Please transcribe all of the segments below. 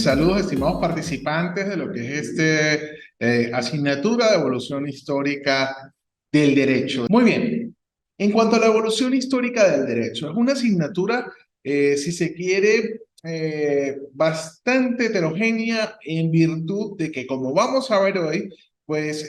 saludos estimados participantes de lo que es asignatura de evolución histórica del derecho. Muy bien, en cuanto a la evolución histórica del derecho, es una asignatura, si se quiere, bastante heterogénea en virtud de que, como vamos a ver hoy, pues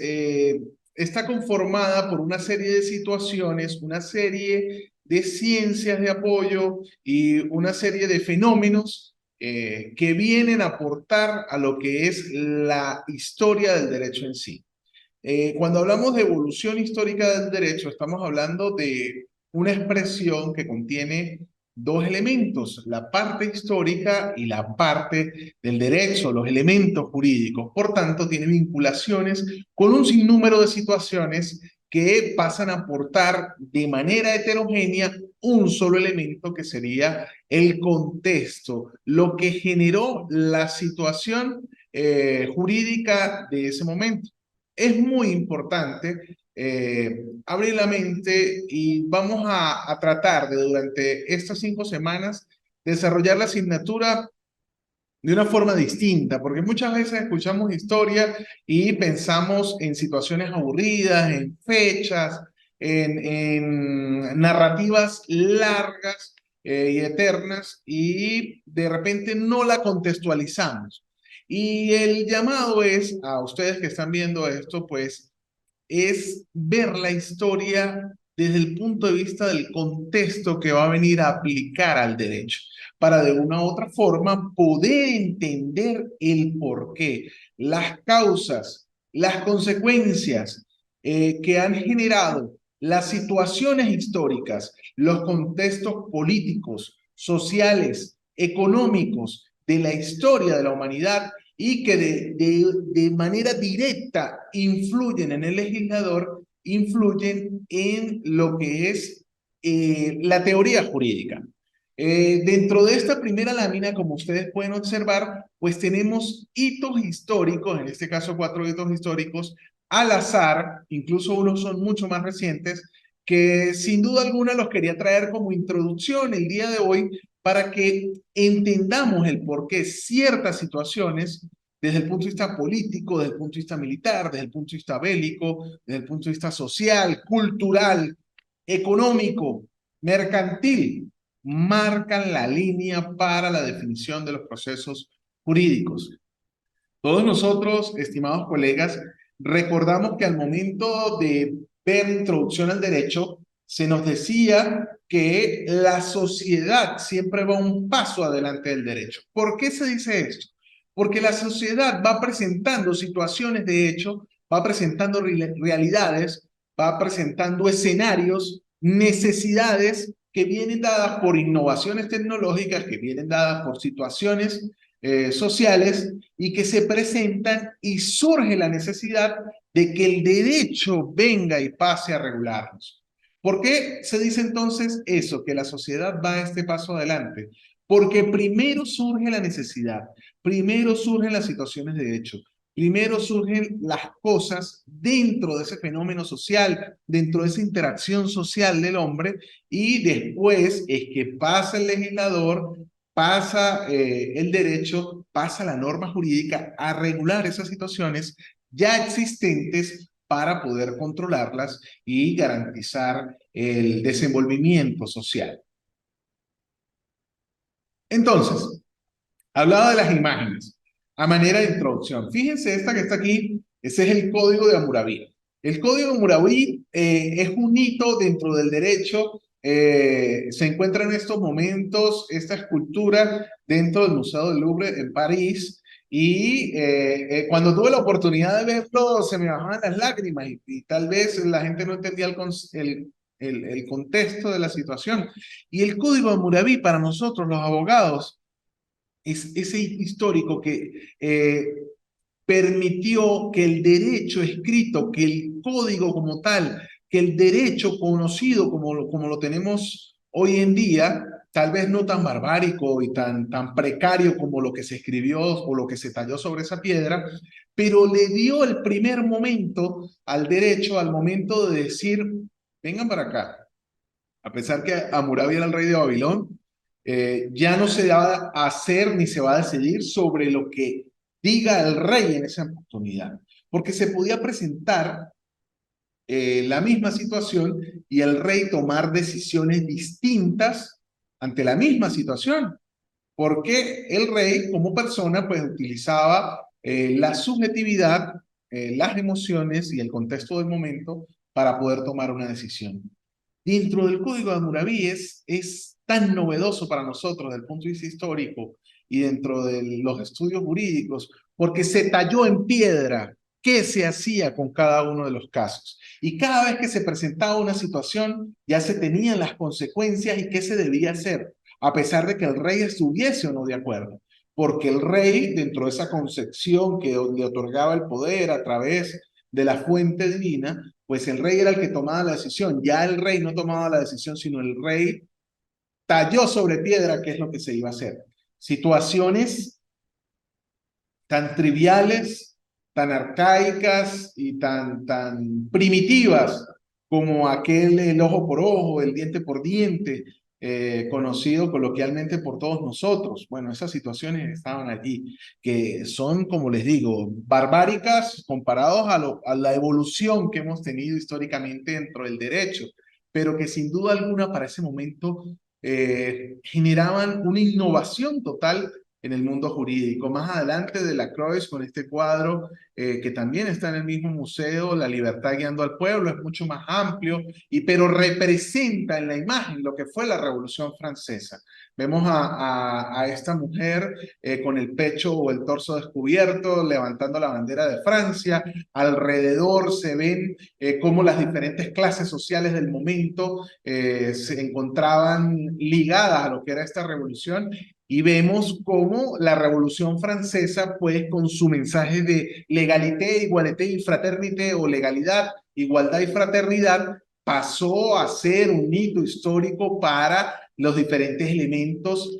está conformada por una serie de situaciones, una serie de ciencias de apoyo y una serie de fenómenos que vienen a aportar a lo que es la historia del derecho en sí. Cuando hablamos de evolución histórica del derecho, estamos hablando de una expresión que contiene dos elementos, la parte histórica y la parte del derecho, los elementos jurídicos. Por tanto, tiene vinculaciones con un sinnúmero de situaciones que pasan a aportar de manera heterogénea un solo elemento que sería el contexto, lo que generó la situación jurídica de ese momento. Es muy importante abrir la mente y vamos a tratar de durante estas 5 semanas desarrollar la asignatura de una forma distinta, porque muchas veces escuchamos historia y pensamos en situaciones aburridas, en fechas, en narrativas largas y eternas, y de repente no la contextualizamos. Y el llamado es a ustedes que están viendo esto, pues es ver la historia desde el punto de vista del contexto que va a venir a aplicar al derecho, para de una u otra forma poder entender el porqué, las causas, las consecuencias que han generado las situaciones históricas, los contextos políticos, sociales, económicos de la historia de la humanidad y que de manera directa influyen en el legislador, influyen en lo que es la teoría jurídica. Dentro de esta primera lámina, como ustedes pueden observar, pues tenemos hitos históricos, en este caso 4 hitos históricos, al azar, incluso unos son mucho más recientes, que sin duda alguna los quería traer como introducción el día de hoy para que entendamos el por qué ciertas situaciones, desde el punto de vista político, desde el punto de vista militar, desde el punto de vista bélico, desde el punto de vista social, cultural, económico, mercantil, marcan la línea para la definición de los procesos jurídicos. Todos nosotros, estimados colegas, recordamos que al momento de ver introducción al derecho, se nos decía que la sociedad siempre va un paso adelante del derecho. ¿Por qué se dice esto? Porque la sociedad va presentando situaciones de hecho, va presentando realidades, va presentando escenarios, necesidades que vienen dadas por innovaciones tecnológicas, que vienen dadas por situaciones sociales y que se presentan y surge la necesidad de que el derecho venga y pase a regularnos. ¿Por qué se dice entonces eso, que la sociedad va a este paso adelante? Porque primero surge la necesidad, primero surgen las situaciones de hecho, primero surgen las cosas dentro de ese fenómeno social, dentro de esa interacción social del hombre, y después es que pasa el legislador, pasa el derecho, pasa la norma jurídica a regular esas situaciones ya existentes para poder controlarlas y garantizar el desenvolvimiento social. Entonces, hablaba de las imágenes a manera de introducción. Fíjense esta que está aquí, ese es el Código de Hammurabi. El Código de Hammurabi es un hito dentro del derecho. Se encuentra en estos momentos esta escultura dentro del Museo del Louvre en París. Y cuando tuve la oportunidad de verlo, se me bajaban las lágrimas y tal vez la gente no entendía el contexto de la situación. Y el Código de Hammurabi para nosotros, los abogados, es ese histórico que permitió que el derecho escrito, que el código como tal, que el derecho conocido como lo tenemos hoy en día, tal vez no tan barbárico y tan precario como lo que se escribió o lo que se talló sobre esa piedra, pero le dio el primer momento al derecho, al momento de decir, vengan para acá. A pesar que Hammurabi era el rey de Babilón, Ya no se va a hacer ni se va a decidir sobre lo que diga el rey en esa oportunidad, porque se podía presentar la misma situación y el rey tomar decisiones distintas ante la misma situación, porque el rey como persona pues utilizaba la subjetividad, las emociones y el contexto del momento para poder tomar una decisión. Dentro del Código de Hammurabi es tan novedoso para nosotros desde el punto de vista histórico y dentro de los estudios jurídicos, porque se talló en piedra qué se hacía con cada uno de los casos. Y cada vez que se presentaba una situación, ya se tenían las consecuencias y qué se debía hacer, a pesar de que el rey estuviese o no de acuerdo. Porque el rey, dentro de esa concepción que le otorgaba el poder a través de la fuente divina, pues el rey era el que tomaba la decisión. Ya el rey no tomaba la decisión, sino el rey talló sobre piedra qué es lo que se iba a hacer. Situaciones tan triviales, tan arcaicas y tan primitivas como aquel el ojo por ojo, el diente por diente, conocido coloquialmente por todos nosotros. Bueno, esas situaciones estaban allí, que son, como les digo, barbáricas comparados a la evolución que hemos tenido históricamente dentro del derecho, pero que sin duda alguna para ese momento generaban una innovación total en el mundo jurídico. Más adelante de Lacroix con este cuadro que también está en el mismo museo, La libertad guiando al pueblo, es mucho más amplio, pero representa en la imagen lo que fue la Revolución Francesa. Vemos a esta mujer con el pecho o el torso descubierto, levantando la bandera de Francia. Alrededor se ven cómo las diferentes clases sociales del momento se encontraban ligadas a lo que era esta revolución y vemos cómo la Revolución Francesa, pues con su mensaje de legalité, igualité y fraternité, o legalidad, igualdad y fraternidad, pasó a ser un hito histórico para los diferentes elementos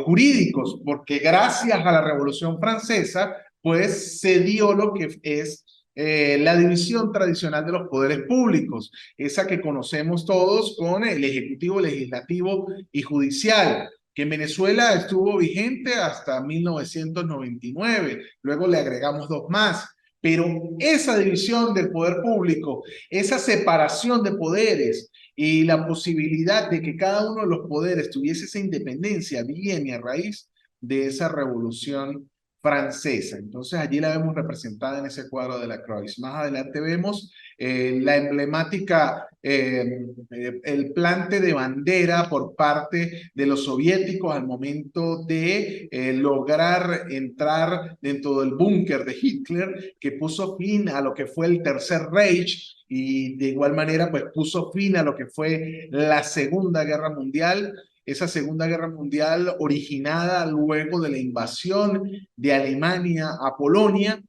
jurídicos, porque gracias a la Revolución Francesa, pues se dio lo que es la división tradicional de los poderes públicos, esa que conocemos todos con el ejecutivo, legislativo y judicial, que en Venezuela estuvo vigente hasta 1999, luego le agregamos dos más, pero esa división del poder público, esa separación de poderes y la posibilidad de que cada uno de los poderes tuviese esa independencia viene a raíz de esa revolución francesa. Entonces allí la vemos representada en ese cuadro de Lacroix. Más adelante vemos la emblemática, el plante de bandera por parte de los soviéticos al momento de lograr entrar dentro del búnker de Hitler, que puso fin a lo que fue el Tercer Reich y de igual manera pues puso fin a lo que fue la Segunda Guerra Mundial. Esa Segunda Guerra Mundial originada luego de la invasión de Alemania a Polonia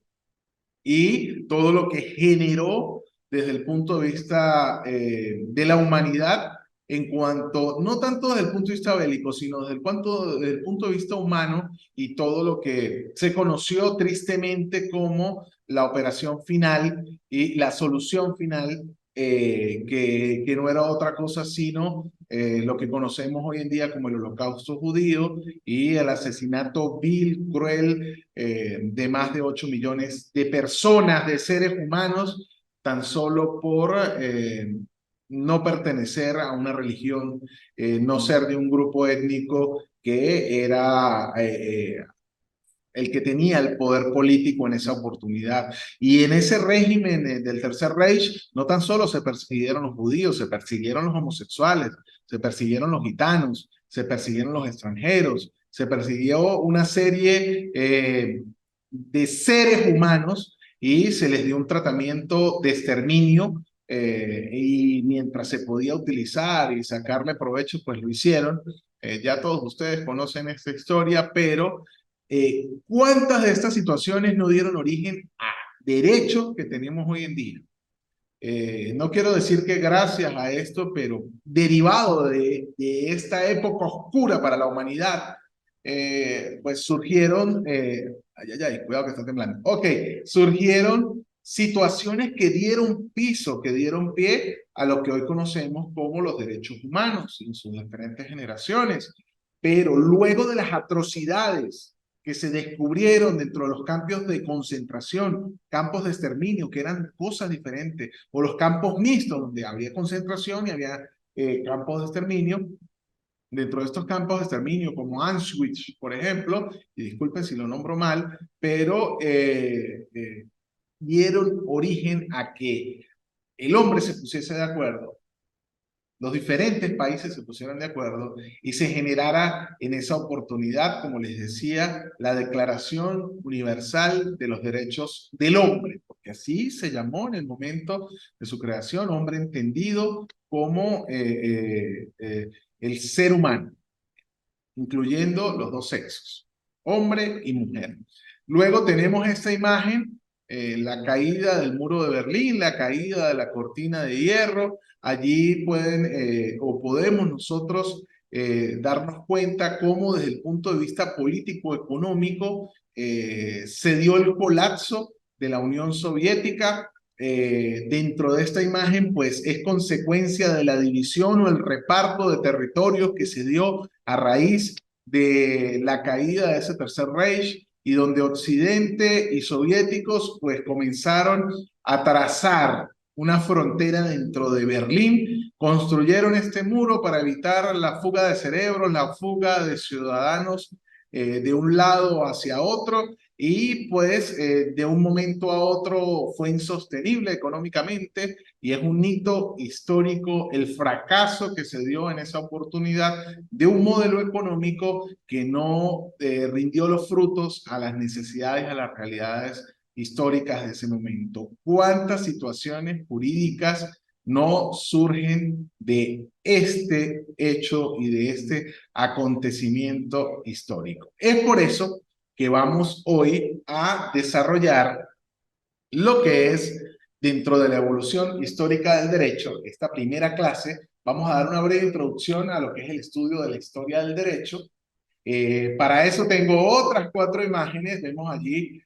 y todo lo que generó desde el punto de vista de la humanidad en cuanto, no tanto desde el punto de vista bélico, sino desde el punto de vista humano y todo lo que se conoció tristemente como la operación final y la solución final, que no era otra cosa sino lo que conocemos hoy en día como el Holocausto judío y el asesinato vil, cruel, de más de 8 millones de personas, de seres humanos, tan solo por no pertenecer a una religión, no ser de un grupo étnico que era el que tenía el poder político en esa oportunidad. Y en ese régimen del Tercer Reich, no tan solo se persiguieron los judíos, se persiguieron los homosexuales, se persiguieron los gitanos, se persiguieron los extranjeros, se persiguió una serie de seres humanos y se les dio un tratamiento de exterminio. Y mientras se podía utilizar y sacarle provecho, pues lo hicieron. Ya todos ustedes conocen esta historia, pero ¿cuántas de estas situaciones no dieron origen a derechos que tenemos hoy en día? No quiero decir que gracias a esto, pero derivado de esta época oscura para la humanidad, pues surgieron, cuidado que está temblando. Ok, surgieron situaciones que dieron piso, que dieron pie a lo que hoy conocemos como los derechos humanos en sus diferentes generaciones. pero luego de las atrocidades que se descubrieron dentro de los campos de concentración, campos de exterminio, que eran cosas diferentes, o los campos mixtos, donde había concentración y había campos de exterminio. Dentro de estos campos de exterminio, como Auschwitz, por ejemplo, y disculpen si lo nombro mal, pero dieron origen a que el hombre se pusiese de acuerdo, los diferentes países se pusieron de acuerdo y se generara en esa oportunidad, como les decía, la Declaración Universal de los Derechos del Hombre, porque así se llamó en el momento de su creación, hombre entendido como el ser humano, incluyendo los dos sexos, hombre y mujer. Luego tenemos esta imagen, la caída del muro de Berlín, la caída de la cortina de hierro. Allí pueden o podemos nosotros darnos cuenta cómo desde el punto de vista político-económico se dio el colapso de la Unión Soviética. Dentro de esta imagen, pues es consecuencia de la división o el reparto de territorios que se dio a raíz de la caída de ese Tercer Reich, y donde Occidente y soviéticos pues comenzaron a trazar una frontera dentro de Berlín, construyeron este muro para evitar la fuga de cerebros, la fuga de ciudadanos de un lado hacia otro, y pues de un momento a otro fue insostenible económicamente, y es un hito histórico el fracaso que se dio en esa oportunidad de un modelo económico que no rindió los frutos a las necesidades, a las realidades históricas de ese momento. ¿Cuántas situaciones jurídicas no surgen de este hecho y de este acontecimiento histórico? Es por eso que vamos hoy a desarrollar lo que es, dentro de la evolución histórica del derecho, esta primera clase. Vamos a dar una breve introducción a lo que es el estudio de la historia del derecho. Para eso tengo otras 4 imágenes. Vemos allí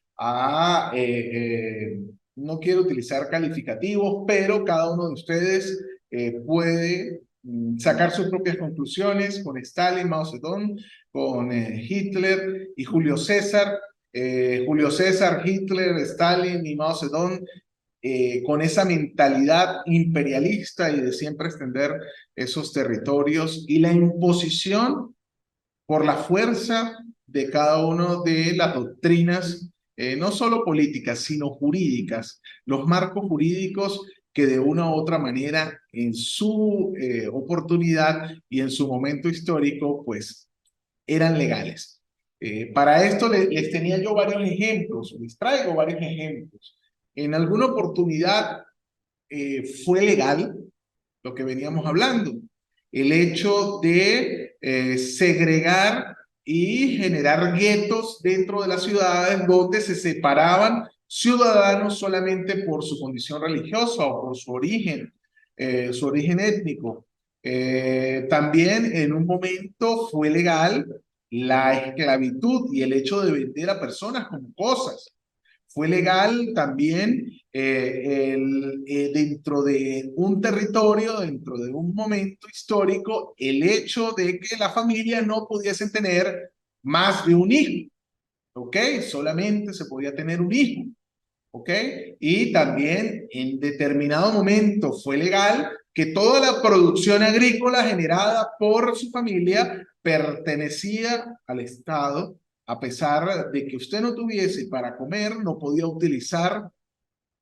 no quiero utilizar calificativos, pero cada uno de ustedes puede sacar sus propias conclusiones con Stalin, Mao Zedong, con Hitler y Julio César. Julio César, Hitler, Stalin y Mao Zedong, con esa mentalidad imperialista y de siempre extender esos territorios y la imposición por la fuerza de cada una de las doctrinas, no solo políticas, sino jurídicas, los marcos jurídicos que de una u otra manera en su oportunidad y en su momento histórico, pues eran legales. Para esto les tenía yo varios ejemplos, les traigo varios ejemplos. En alguna oportunidad fue legal lo que veníamos hablando, el hecho de segregar y generar guetos dentro de las ciudades donde se separaban ciudadanos solamente por su condición religiosa o por su origen étnico. También en un momento fue legal la esclavitud y el hecho de vender a personas como cosas. Fue legal también dentro de un territorio, dentro de un momento histórico, el hecho de que las familias no pudiesen tener más de un hijo, ¿ok? Solamente se podía tener un hijo, ¿ok? Y también en determinado momento fue legal que toda la producción agrícola generada por su familia pertenecía al Estado, a pesar de que usted no tuviese para comer, no podía utilizar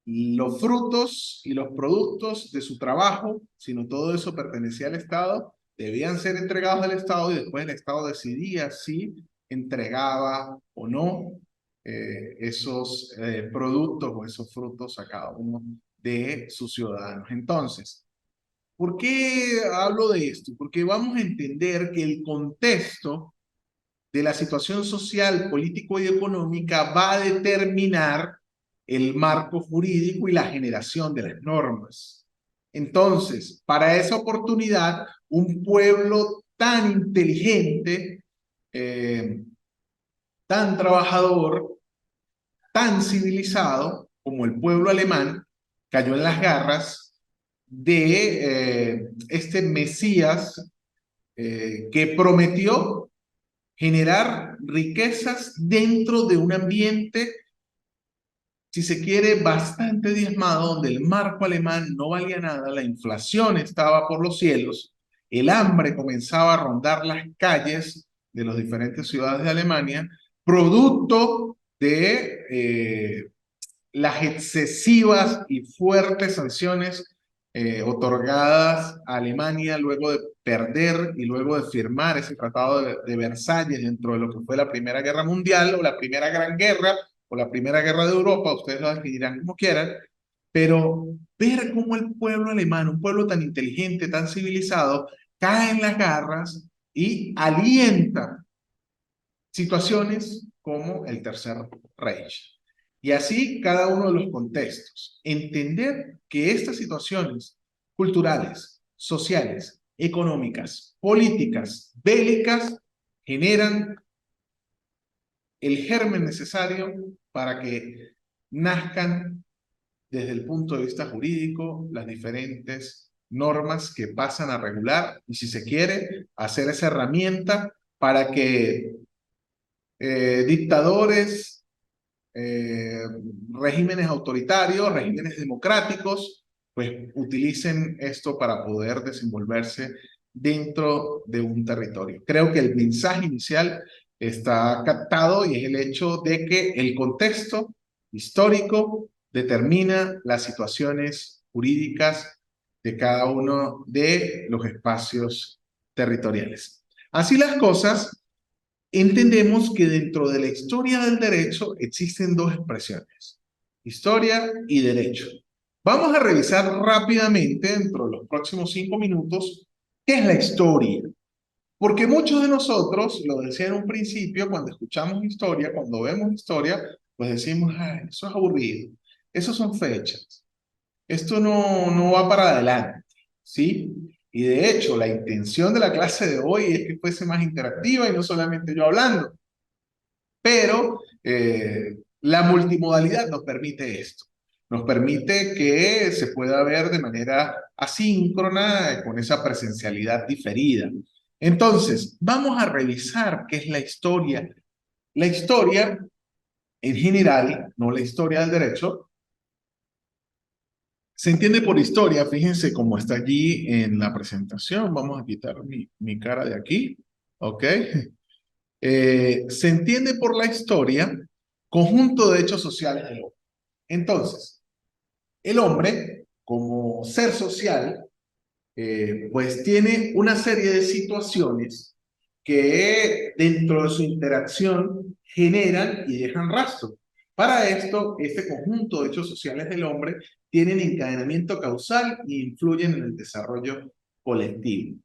los frutos y los productos de su trabajo, sino todo eso pertenecía al Estado, debían ser entregados al Estado y después el Estado decidía si entregaba o no esos productos o esos frutos a cada uno de sus ciudadanos. Entonces, ¿por qué hablo de esto? Porque vamos a entender que el contexto de la situación social, político y económica va a determinar el marco jurídico y la generación de las normas. Entonces, para esa oportunidad, un pueblo tan inteligente, tan trabajador, tan civilizado como el pueblo alemán, cayó en las garras de este Mesías que prometió generar riquezas dentro de un ambiente, si se quiere, bastante diezmado, donde el marco alemán no valía nada, la inflación estaba por los cielos, el hambre comenzaba a rondar las calles de las diferentes ciudades de Alemania, producto de las excesivas y fuertes sanciones otorgadas a Alemania luego de perder y luego de firmar ese tratado de Versalles dentro de lo que fue la Primera Guerra Mundial o la Primera Gran Guerra o la Primera Guerra de Europa, ustedes lo definirán como quieran, pero ver cómo el pueblo alemán, un pueblo tan inteligente, tan civilizado, cae en las garras y alienta situaciones como el Tercer Reich. Y así cada uno de los contextos. Entender que estas situaciones culturales, sociales, económicas, políticas, bélicas, generan el germen necesario para que nazcan desde el punto de vista jurídico las diferentes normas que pasan a regular y, si se quiere, hacer esa herramienta para que dictadores, eh, regímenes autoritarios, regímenes democráticos, pues utilicen esto para poder desenvolverse dentro de un territorio. Creo que el mensaje inicial está captado y es el hecho de que el contexto histórico determina las situaciones jurídicas de cada uno de los espacios territoriales. Así las cosas, entendemos que dentro de la historia del derecho existen dos expresiones: historia y derecho. Vamos a revisar rápidamente, dentro de los próximos 5 minutos, qué es la historia. Porque muchos de nosotros, lo decía en un principio, cuando escuchamos historia, cuando vemos historia, pues decimos: ay, eso es aburrido, eso son fechas, esto no va para adelante, ¿sí? Y de hecho, la intención de la clase de hoy es que fuese más interactiva y no solamente yo hablando. Pero la multimodalidad nos permite esto. Nos permite que se pueda ver de manera asíncrona, con esa presencialidad diferida. Entonces, vamos a revisar qué es la historia. La historia, en general, no la historia del derecho, se entiende por historia. Fíjense cómo está allí en la presentación. Vamos a quitar mi cara de aquí. ¿Ok? Se entiende por la historia conjunto de hechos sociales del hombre. Entonces, el hombre, como ser social, pues tiene una serie de situaciones que dentro de su interacción generan y dejan rastro. Para esto, este conjunto de hechos sociales del hombre tienen encadenamiento causal e influyen en el desarrollo colectivo.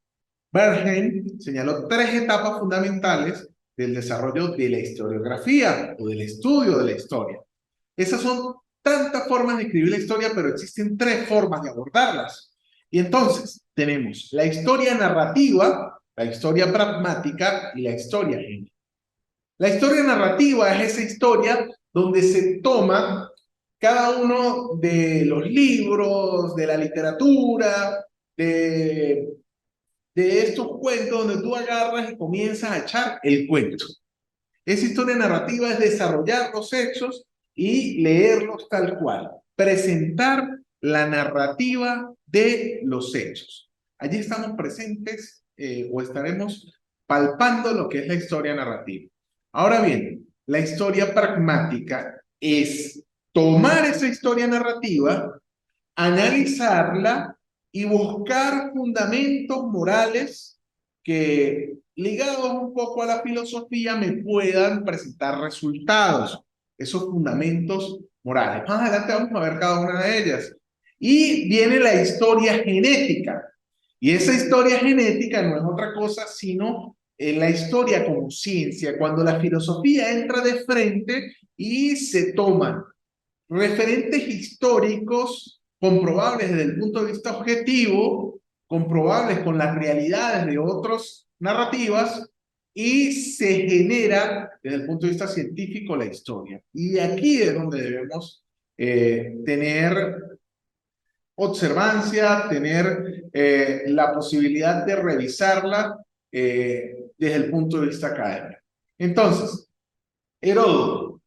Bernheim señaló 3 etapas fundamentales del desarrollo de la historiografía o del estudio de la historia. Esas son tantas formas de escribir la historia, pero existen 3 formas de abordarlas. Y entonces tenemos la historia narrativa, la historia pragmática y la historia género. La historia narrativa es esa historia donde se toma cada uno de los libros, de la literatura, de estos cuentos donde tú agarras y comienzas a echar el cuento. Esa historia narrativa es desarrollar los hechos y leerlos tal cual, presentar la narrativa de los hechos. Allí estamos presentes o estaremos palpando lo que es la historia narrativa. Ahora bien, la historia pragmática es tomar esa historia narrativa, analizarla y buscar fundamentos morales que, ligados un poco a la filosofía, me puedan presentar resultados, esos fundamentos morales. Más adelante vamos a ver cada una de ellas. Y viene la historia genética. Y esa historia genética no es otra cosa sino la historia como ciencia, cuando la filosofía entra de frente y se toman referentes históricos comprobables desde el punto de vista objetivo, comprobables con las realidades de otras narrativas, y se genera desde el punto de vista científico la historia. Y aquí es donde debemos tener observancia, tener la posibilidad de revisarla desde el punto de vista académico. Entonces, Heródoto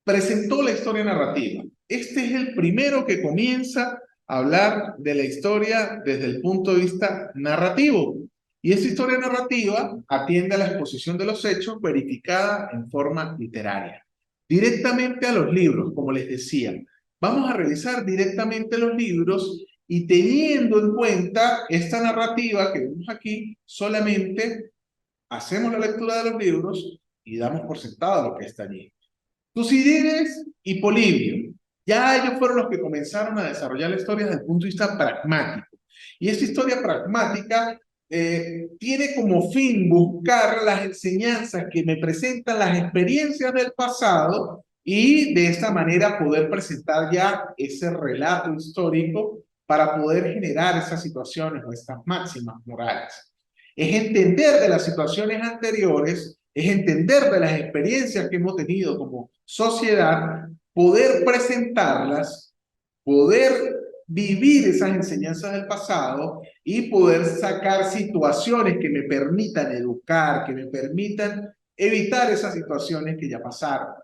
presentó la historia narrativa. Este es el primero que comienza a hablar de la historia desde el punto de vista narrativo. Y esta historia narrativa atiende a la exposición de los hechos verificada en forma literaria. Directamente a los libros, como les decía. Vamos a revisar directamente los libros y teniendo en cuenta esta narrativa que vemos aquí, solamente hacemos la lectura de los libros y damos por sentado lo que está allí. Tucídides y Polibio, ya ellos fueron los que comenzaron a desarrollar la historia desde el punto de vista pragmático. Y esta historia pragmática tiene como fin buscar las enseñanzas que me presentan las experiencias del pasado y de esta manera poder presentar ya ese relato histórico para poder generar esas situaciones o estas máximas morales. Es entender de las situaciones anteriores, es entender de las experiencias que hemos tenido como sociedad, poder presentarlas, poder vivir esas enseñanzas del pasado y poder sacar situaciones que me permitan educar, que me permitan evitar esas situaciones que ya pasaron.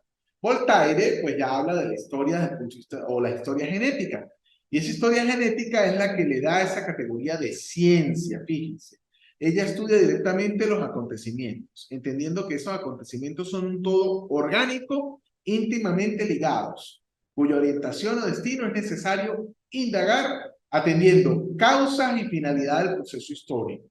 Voltaire pues ya habla de la historia desde el punto de vista, o la historia genética. Y esa historia genética es la que le da esa categoría de ciencia, fíjense. Ella estudia directamente los acontecimientos, entendiendo que esos acontecimientos son un todo orgánico, íntimamente ligados, cuya orientación o destino es necesario indagar atendiendo causas y finalidad del proceso histórico.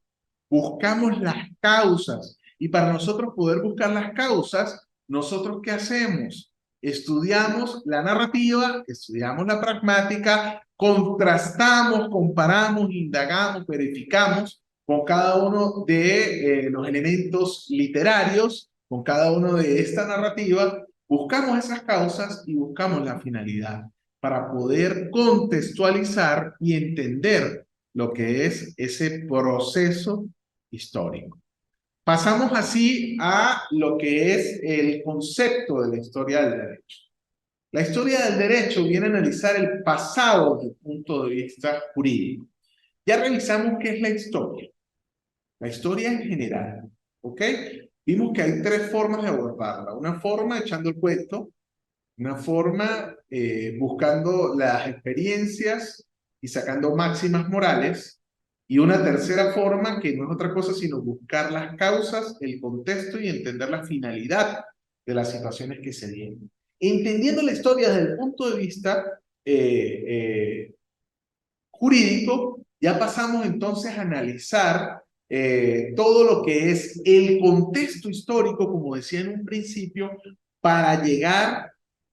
Buscamos las causas y para nosotros poder buscar las causas, ¿nosotros qué hacemos? Estudiamos la narrativa, estudiamos la pragmática, contrastamos, comparamos, indagamos, verificamos con cada uno de los elementos literarios, con cada uno de esta narrativa, buscamos esas causas y buscamos la finalidad para poder contextualizar y entender lo que es ese proceso histórico. Pasamos así a lo que es el concepto de la historia del derecho. La historia del derecho viene a analizar el pasado desde el punto de vista jurídico. Ya revisamos qué es la historia en general, ¿ok? Vimos que hay tres formas de abordarla. Una forma echando el cuento, una forma buscando las experiencias y sacando máximas morales, y una tercera forma que no es otra cosa sino buscar las causas, el contexto y entender la finalidad de las situaciones que se dieron. Entendiendo la historia desde el punto de vista jurídico, ya pasamos entonces a analizar todo lo que es el contexto histórico, como decía en un principio, para llegar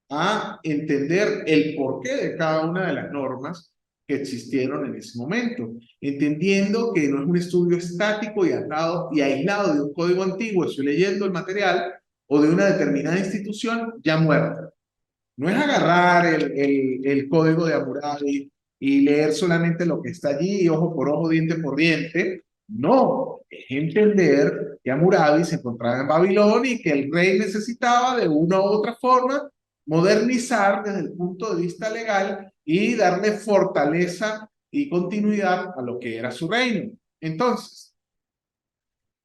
a entender el porqué de cada una de las normas que existieron en ese momento, entendiendo que no es un estudio estático y aislado de un código antiguo, estoy leyendo el material, o de una determinada institución ya muerta. No es agarrar el código de Hammurabi y leer solamente lo que está allí, ojo por ojo, diente por diente. No, es entender que Hammurabi se encontraba en Babilonia y que el rey necesitaba de una u otra forma modernizar desde el punto de vista legal y darle fortaleza y continuidad a lo que era su reino. Entonces,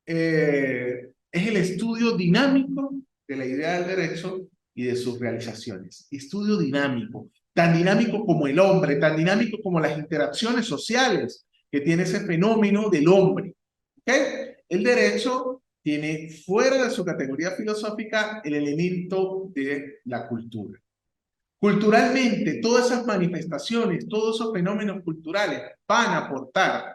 es el estudio dinámico de la idea del derecho y de sus realizaciones. Estudio dinámico, tan dinámico como el hombre, tan dinámico como las interacciones sociales que tiene ese fenómeno del hombre. ¿Okay? El derecho tiene fuera de su categoría filosófica el elemento de la cultura. Culturalmente, todas esas manifestaciones, todos esos fenómenos culturales van a aportar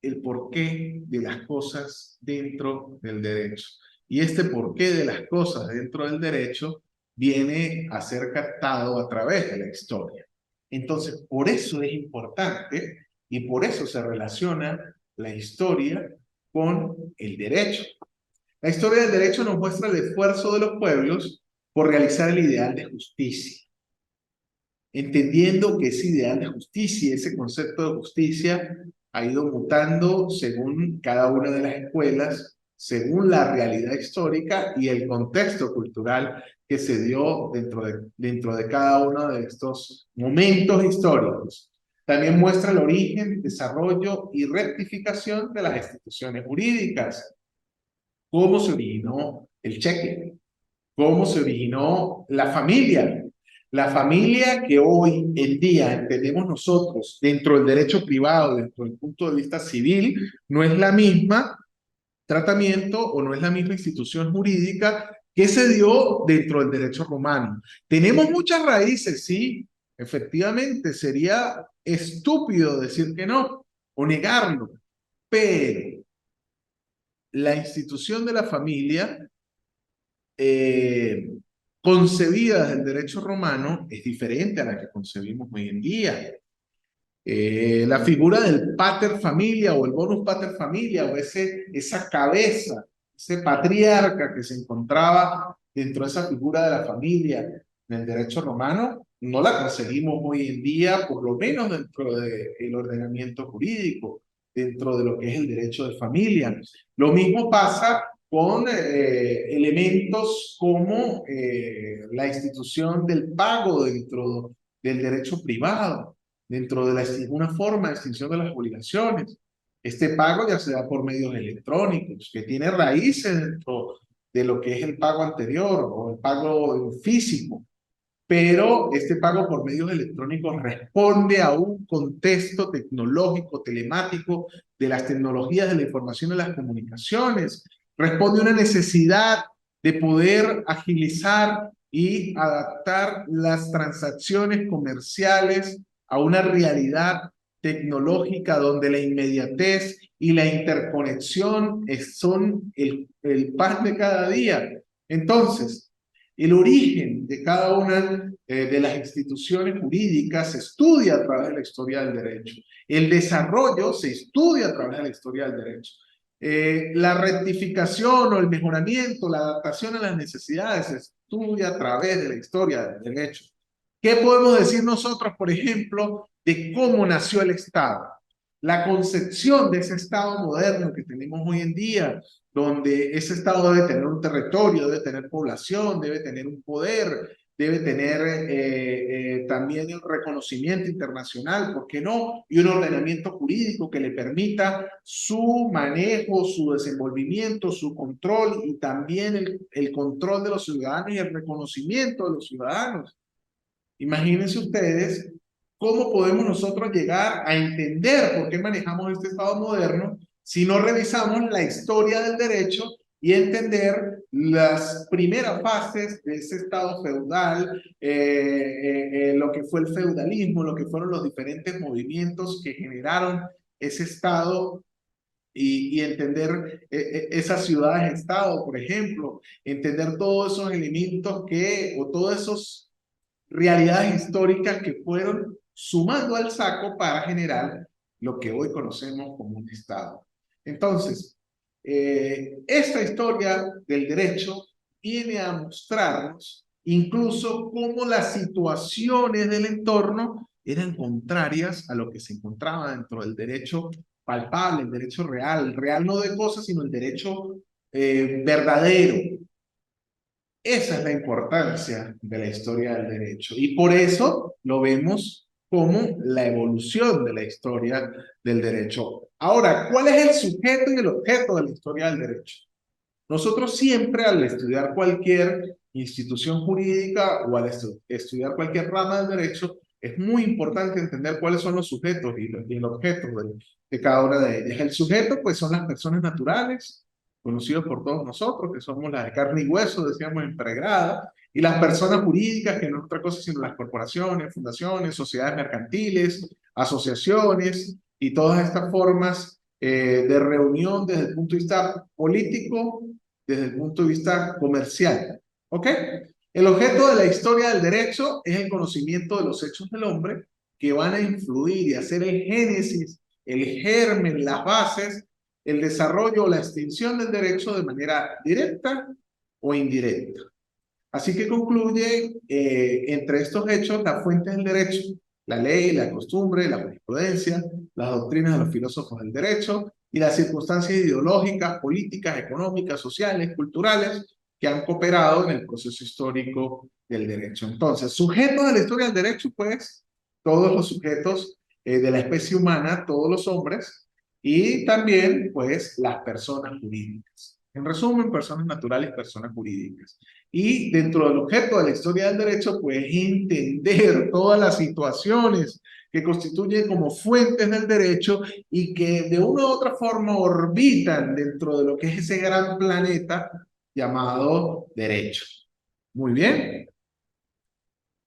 el porqué de las cosas dentro del derecho. Y este porqué de las cosas dentro del derecho viene a ser captado a través de la historia. Entonces, por eso es importante y por eso se relaciona la historia con el derecho. La historia del derecho nos muestra el esfuerzo de los pueblos por realizar el ideal de justicia. Entendiendo que ese ideal de justicia, ese concepto de justicia, ha ido mutando según cada una de las escuelas, según la realidad histórica y el contexto cultural que se dio dentro de cada uno de estos momentos históricos. También muestra el origen, desarrollo y rectificación de las instituciones jurídicas. ¿Cómo se originó el cheque? ¿Cómo se originó la familia? La familia que hoy en día entendemos nosotros dentro del derecho privado, dentro del punto de vista civil, no es la misma tratamiento o no es la misma institución jurídica que se dio dentro del derecho romano. Tenemos muchas raíces, sí, efectivamente, sería estúpido decir que no o negarlo, pero la institución de la familia eh, concebida desde el derecho romano es diferente a la que concebimos hoy en día. La figura del pater familia o el bonus pater familia o esa cabeza, ese patriarca que se encontraba dentro de esa figura de la familia en el derecho romano, no la conseguimos hoy en día, por lo menos dentro del ordenamiento jurídico, dentro de lo que es el derecho de familia. Lo mismo pasa con elementos como la institución del pago dentro del derecho privado, dentro de una forma de extinción de las obligaciones. Este pago ya se da por medios electrónicos, que tiene raíces dentro de lo que es el pago anterior o el pago físico, pero este pago por medios electrónicos responde a un contexto tecnológico, telemático, de las tecnologías de la información y las comunicaciones, responde a una necesidad de poder agilizar y adaptar las transacciones comerciales a una realidad tecnológica donde la inmediatez y la interconexión son el pan de cada día. Entonces, el origen de cada una de las instituciones jurídicas se estudia a través de la historia del derecho. El desarrollo se estudia a través de la historia del derecho. La rectificación o el mejoramiento, la adaptación a las necesidades se estudia a través de la historia del derecho. ¿Qué podemos decir nosotros, por ejemplo, de cómo nació el Estado? La concepción de ese Estado moderno que tenemos hoy en día, donde ese Estado debe tener un territorio, debe tener población, debe tener un poder, debe tener también el reconocimiento internacional, ¿por qué no? Y un ordenamiento jurídico que le permita su manejo, su desenvolvimiento, su control y también el control de los ciudadanos y el reconocimiento de los ciudadanos. Imagínense ustedes cómo podemos nosotros llegar a entender por qué manejamos este Estado moderno si no revisamos la historia del derecho y entender las primeras fases de ese Estado feudal, lo que fue el feudalismo, lo que fueron los diferentes movimientos que generaron ese Estado y entender esas ciudades-estado, por ejemplo, entender todos esos elementos o todos esos realidades históricas que fueron sumando al saco para generar lo que hoy conocemos como un Estado. Entonces, esta historia del derecho viene a mostrarnos incluso cómo las situaciones del entorno eran contrarias a lo que se encontraba dentro del derecho palpable, el derecho real, el real no de cosas, sino el derecho verdadero. Esa es la importancia de la historia del derecho y por eso lo vemos como la evolución de la historia del derecho. Ahora, ¿cuál es el sujeto y el objeto de la historia del derecho? Nosotros siempre al estudiar cualquier institución jurídica o al estudiar cualquier rama del derecho, es muy importante entender cuáles son los sujetos y el objeto de cada una de ellas. El sujeto, pues, son las personas naturales, conocidos por todos nosotros, que somos las de carne y hueso, decíamos en pregrada, y las personas jurídicas, que no es otra cosa sino las corporaciones, fundaciones, sociedades mercantiles, asociaciones y todas estas formas de reunión desde el punto de vista político, desde el punto de vista comercial. ¿Ok? El objeto de la historia del derecho es el conocimiento de los hechos del hombre que van a influir y hacer el génesis, el germen, las bases, el desarrollo o la extinción del derecho de manera directa o indirecta. Así que concluye entre estos hechos las fuentes del derecho, la ley, la costumbre, la jurisprudencia, las doctrinas de los filósofos del derecho y las circunstancias ideológicas, políticas, económicas, sociales, culturales que han cooperado en el proceso histórico del derecho. Entonces, sujetos de la historia del derecho, pues, todos los sujetos de la especie humana, todos los hombres, y también, pues, las personas jurídicas. En resumen, personas naturales, personas jurídicas. Y dentro del objeto de la historia del derecho, pues, entender todas las situaciones que constituyen como fuentes del derecho y que de una u otra forma orbitan dentro de lo que es ese gran planeta llamado derecho. Muy bien.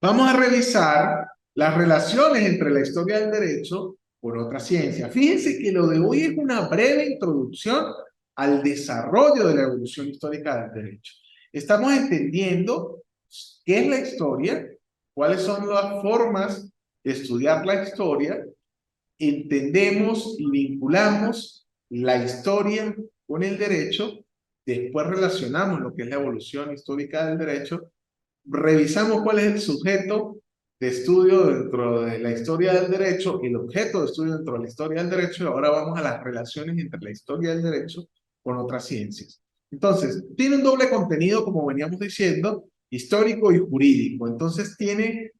Vamos a revisar las relaciones entre la historia del derecho con otra ciencia. Fíjense que lo de hoy es una breve introducción al desarrollo de la evolución histórica del derecho. Estamos entendiendo qué es la historia, cuáles son las formas de estudiar la historia, entendemos y vinculamos la historia con el derecho, después relacionamos lo que es la evolución histórica del derecho, revisamos cuál es el sujeto de estudio dentro de la historia del derecho, el objeto de estudio dentro de la historia del derecho, y ahora vamos a las relaciones entre la historia del derecho con otras ciencias. Entonces, tiene un doble contenido, como veníamos diciendo, histórico y jurídico. Entonces, tiene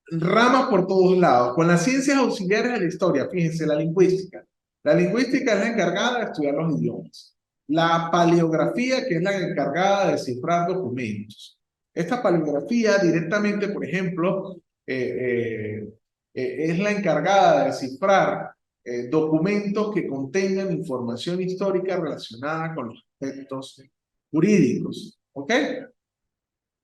ramas por todos lados. Con las ciencias auxiliares de la historia, fíjense, la lingüística. La lingüística es la encargada de estudiar los idiomas. La paleografía, que es la encargada de descifrar documentos. Esta paleografía directamente, por ejemplo, es la encargada de descifrar documentos que contengan información histórica relacionada con los aspectos jurídicos. ¿Ok?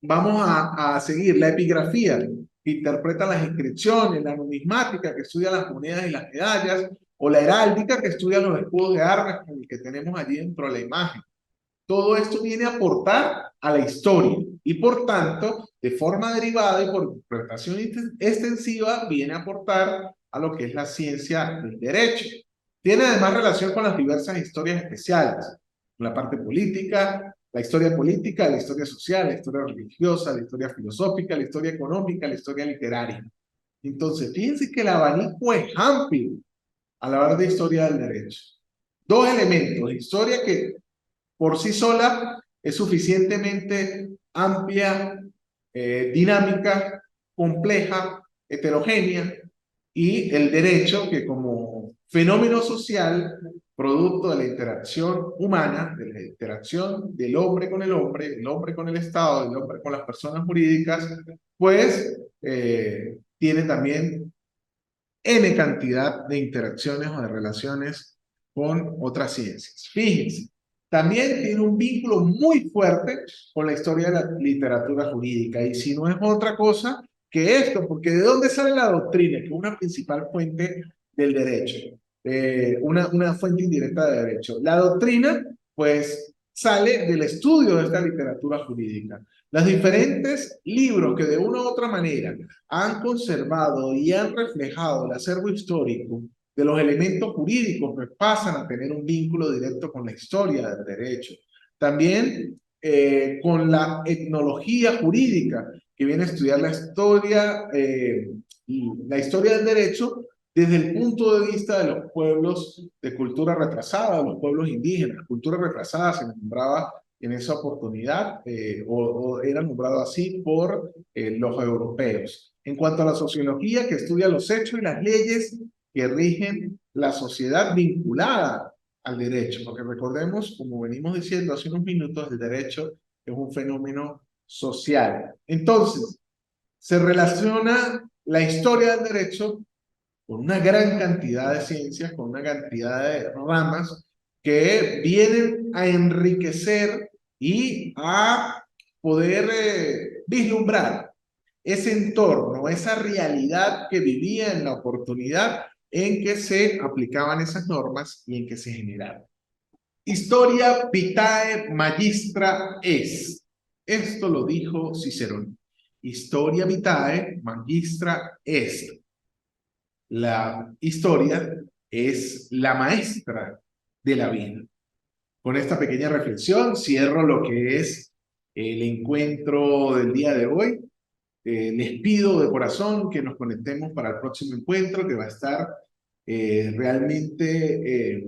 Vamos a seguir la epigrafía, que interpreta las inscripciones, la numismática, que estudia las monedas y las medallas, o la heráldica, que estudia los escudos de armas que tenemos allí dentro de la imagen. Todo esto viene a aportar a la historia y por tanto, de forma derivada y por interpretación extensiva, viene a aportar a lo que es la ciencia del derecho. Tiene además relación con las diversas historias especiales, la parte política, la historia social, la historia religiosa, la historia filosófica, la historia económica, la historia literaria. Entonces, fíjense que el abanico es amplio a la hora de historia del derecho. Dos elementos, historia que por sí sola es suficientemente amplia, dinámica, compleja, heterogénea, y el derecho que como fenómeno social, producto de la interacción humana, de la interacción del hombre con el hombre con el Estado, del hombre con las personas jurídicas, pues tiene también N cantidad de interacciones o de relaciones con otras ciencias. Fíjense, también tiene un vínculo muy fuerte con la historia de la literatura jurídica, y si no es otra cosa que esto, porque ¿de dónde sale la doctrina? Que es una principal fuente del derecho, una fuente indirecta de derecho. La doctrina, pues, sale del estudio de esta literatura jurídica. Los diferentes libros que de una u otra manera han conservado y han reflejado el acervo histórico de los elementos jurídicos que pasan a tener un vínculo directo con la historia del derecho. También con la etnología jurídica, que viene a estudiar la historia del derecho desde el punto de vista de los pueblos de cultura retrasada, los pueblos indígenas. Cultura retrasada se nombraba en esa oportunidad, o era nombrado así por los europeos. En cuanto a la sociología, que estudia los hechos y las leyes que rigen la sociedad vinculada al derecho, porque recordemos, como venimos diciendo hace unos minutos, el derecho es un fenómeno social. Entonces, se relaciona la historia del derecho con una gran cantidad de ciencias, con una cantidad de ramas que vienen a enriquecer y a poder vislumbrar ese entorno, esa realidad que vivía en la oportunidad en que se aplicaban esas normas y en que se generaron. Historia vitae magistra es. Esto lo dijo Cicerón. Historia vitae magistra est. La historia es la maestra de la vida. Con esta pequeña reflexión cierro lo que es el encuentro del día de hoy. Les pido de corazón que nos conectemos para el próximo encuentro, que va a estar realmente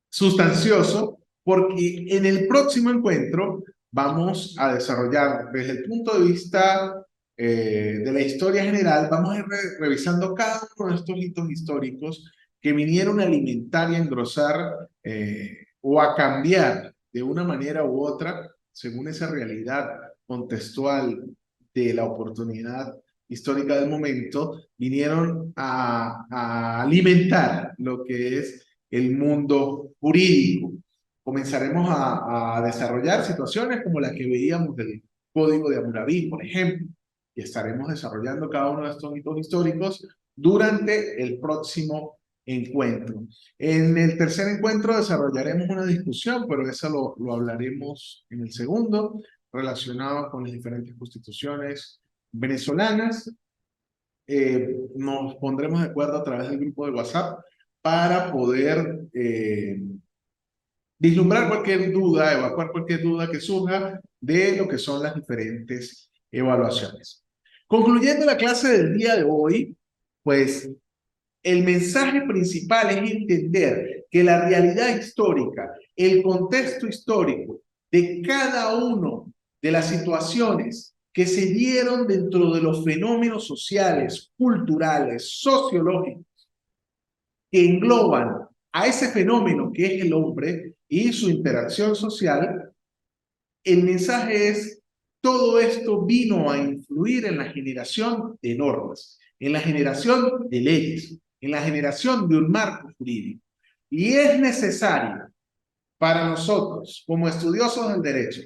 sustancioso, porque en el próximo encuentro vamos a desarrollar desde el punto de vista de la historia general, vamos a ir revisando cada uno de estos hitos históricos que vinieron a alimentar y a engrosar o a cambiar de una manera u otra, según esa realidad contextual de la oportunidad histórica del momento, vinieron a alimentar lo que es el mundo jurídico. Comenzaremos a desarrollar situaciones como la que veíamos del Código de Hammurabi, por ejemplo, y estaremos desarrollando cada uno de estos hitos históricos durante el próximo encuentro. En el tercer encuentro desarrollaremos una discusión, pero eso lo hablaremos en el segundo, relacionado con las diferentes constituciones venezolanas. Nos pondremos de acuerdo a través del grupo de WhatsApp para poder vislumbrar cualquier duda, evacuar cualquier duda que surja de lo que son las diferentes evaluaciones. Concluyendo la clase del día de hoy, pues el mensaje principal es entender que la realidad histórica, el contexto histórico de cada uno de las situaciones que se dieron dentro de los fenómenos sociales, culturales, sociológicos, que engloban a ese fenómeno que es el hombre y su interacción social, el mensaje es: todo esto vino a influir en la generación de normas, en la generación de leyes, en la generación de un marco jurídico. Y es necesario para nosotros, como estudiosos del derecho,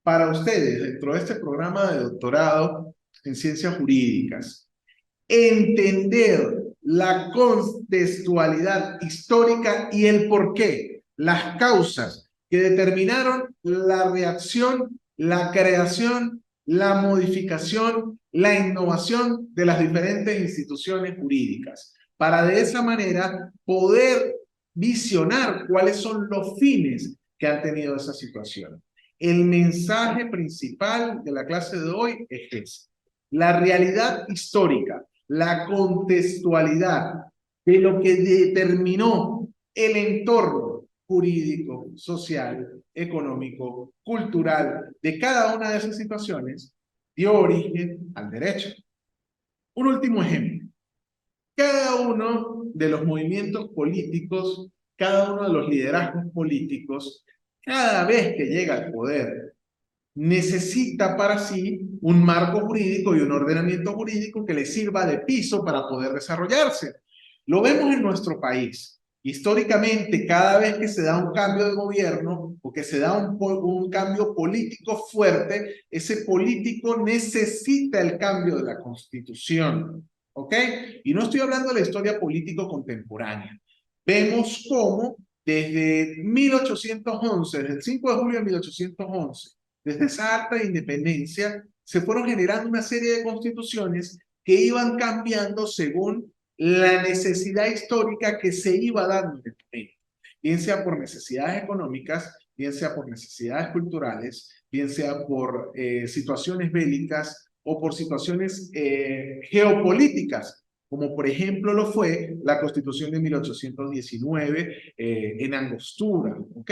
para ustedes, dentro de este programa de doctorado en ciencias jurídicas, entender la contextualidad histórica y el porqué, las causas que determinaron la reacción, la creación, la modificación, la innovación de las diferentes instituciones jurídicas, para de esa manera poder visionar cuáles son los fines que han tenido esa situación. El mensaje principal de la clase de hoy es ese: la realidad histórica, la contextualidad de lo que determinó el entorno jurídico, social, económico, cultural de cada una de esas situaciones dio origen al derecho. Un último ejemplo: cada uno de los movimientos políticos, cada uno de los liderazgos políticos, cada vez que llega al poder, necesita para sí un marco jurídico y un ordenamiento jurídico que le sirva de piso para poder desarrollarse. Lo vemos en nuestro país. Históricamente, cada vez que se da un cambio de gobierno o que se da un cambio político fuerte, ese político necesita el cambio de la Constitución. ¿Ok? Y no estoy hablando de la historia político contemporánea. Vemos cómo desde 1811, desde el 5 de julio de 1811, desde esa acta de independencia, se fueron generando una serie de constituciones que iban cambiando según la necesidad histórica que se iba dando en el momento, bien sea por necesidades económicas, bien sea por necesidades culturales, bien sea por situaciones bélicas o por situaciones geopolíticas, como por ejemplo lo fue la Constitución de 1819 en Angostura, ¿ok?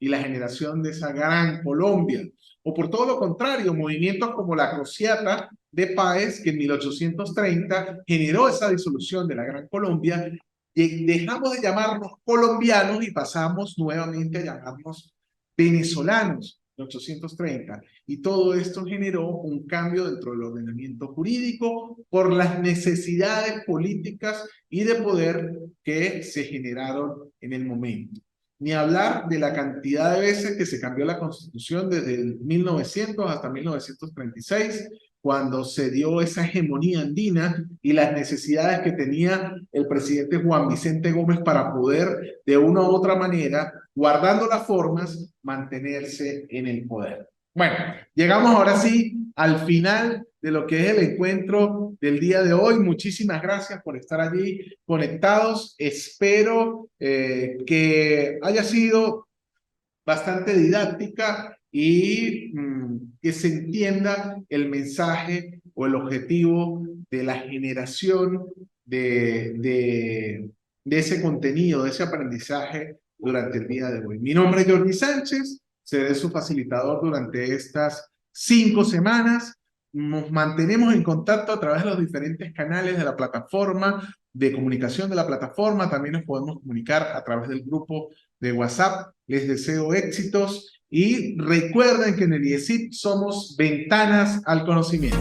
Y la generación de esa gran Colombia. O por todo lo contrario, movimientos como la Crociata de Páez, que en 1830 generó esa disolución de la Gran Colombia, y dejamos de llamarnos colombianos y pasamos nuevamente a llamarnos venezolanos en 1830. Y todo esto generó un cambio dentro del ordenamiento jurídico por las necesidades políticas y de poder que se generaron en el momento. Ni hablar de la cantidad de veces que se cambió la Constitución desde el 1900 hasta 1936, cuando se dio esa hegemonía andina y las necesidades que tenía el presidente Juan Vicente Gómez para poder, de una u otra manera, guardando las formas, mantenerse en el poder. Bueno, llegamos ahora sí al final de lo que es el encuentro del día de hoy. Muchísimas gracias por estar allí conectados. Espero que haya sido bastante didáctica y que se entienda el mensaje o el objetivo de la generación de ese contenido, de ese aprendizaje durante el día de hoy. Mi nombre es Jordi Sánchez, seré su facilitador durante estas 5 semanas. nos mantenemos en contacto a través de los diferentes canales de la plataforma, de comunicación de la plataforma. También nos podemos comunicar a través del grupo de WhatsApp. Les deseo éxitos y recuerden que en el IESIP somos ventanas al conocimiento.